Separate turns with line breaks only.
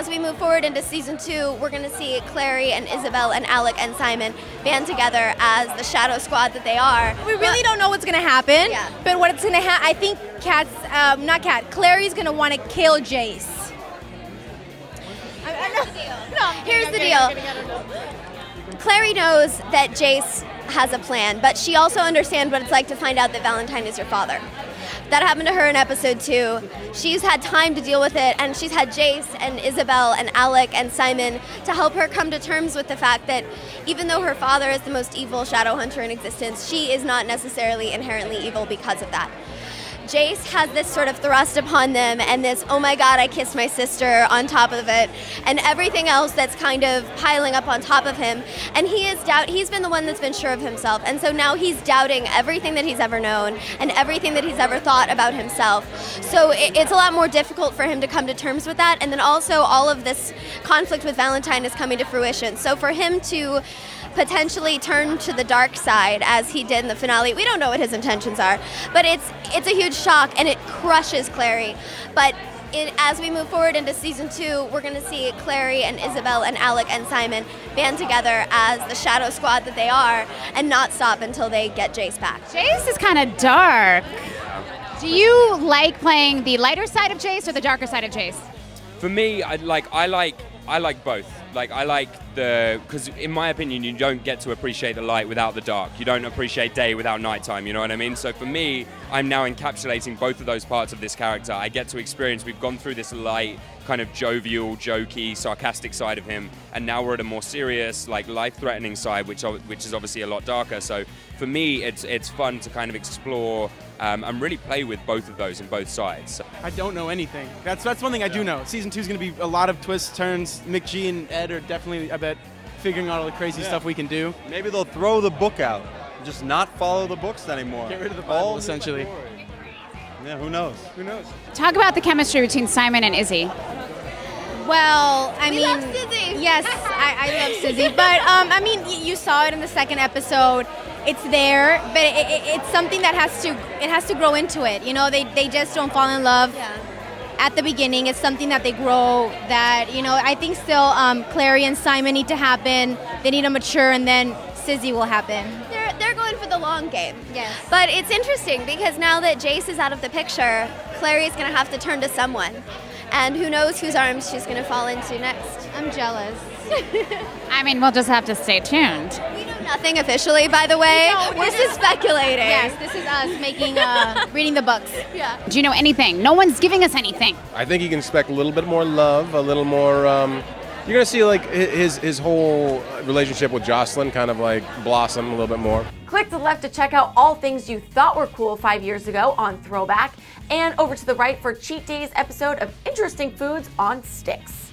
as we move forward into season 2, we're going to see Clary and Isabel and Alec and Simon band together as the shadow squad that they are.
We really don't know what's gonna happen,
Yeah.
but what's gonna happen, I think Clary's gonna want to kill Jace.
Here's the deal. Clary knows that Jace has a plan, but she also understands what it's like to find out that Valentine is your father. That happened to her in episode 2. She's had time to deal with it, and she's had Jace and Isabel and Alec and Simon to help her come to terms with the fact that even though her father is the most evil shadow hunter in existence, she is not necessarily inherently evil because of that. Jace has this sort of thrust upon them and this, oh my god, I kissed my sister on top of it, and everything else that's kind of piling up on top of him. And he's been the one that's been sure of himself, and so now he's doubting everything that he's ever known and everything that he's ever thought about himself. So it's a lot more difficult for him to come to terms with that, and then also all of this conflict with Valentine is coming to fruition. So for him to potentially turn to the dark side as he did in the finale, we don't know what his intentions are, but it's a huge shock and it crushes Clary. But as we move forward into season 2, we're going to see Clary and Isabel and Alec and Simon band together as the shadow squad that they are and not stop until they get Jace back.
Jace is kind of dark. Do you like playing the lighter side of Jace or the darker side of Jace?
For me, I like both. Because in my opinion, you don't get to appreciate the light without the dark. You don't appreciate day without nighttime, you know what I mean? So for me, I'm now encapsulating both of those parts of this character. I get to experience, we've gone through this light, kind of jovial, jokey, sarcastic side of him, and now we're at a more serious, like life-threatening side, which is obviously a lot darker. So for me, it's fun to kind of explore and really play with both of those in both sides.
I don't know anything. That's one thing I do know. Season 2 is going to be a lot of twists, turns. McG and Ed are definitely, I bet, figuring out all the crazy stuff we can do.
Maybe they'll throw the book out, just not follow the books anymore.
Get rid of the Bible, essentially.
Yeah, who knows?
Talk about the chemistry between Simon and Izzy.
Well,
We love Sizzy.
Yes, I love Sizzy, but I mean, you saw it in the second episode. It's there, but it's something that has to grow into it. You know, they just don't fall in love at the beginning. It's something that they grow. That, you know, I think still Clary and Simon need to happen. They need to mature, and then Sizzy will happen.
They're going for the long game.
Yes.
But it's interesting because now that Jace is out of the picture, Clary's going to have to turn to someone. And who knows whose arms she's going to fall into next.
I'm jealous.
I mean, we'll just have to stay tuned.
We know nothing officially, by the way. We're just speculating.
Yes, this is us making reading the books.
Yeah.
Do you know anything? No one's giving us anything.
I think you can expect a little bit more love, a little more. You're gonna see like his whole relationship with Jocelyn kind of like blossom a little bit more.
Click to the left to check out all things you thought were cool 5 years ago on Throwback, and over to the right for Cheat Day's episode of Interesting Foods on Sticks.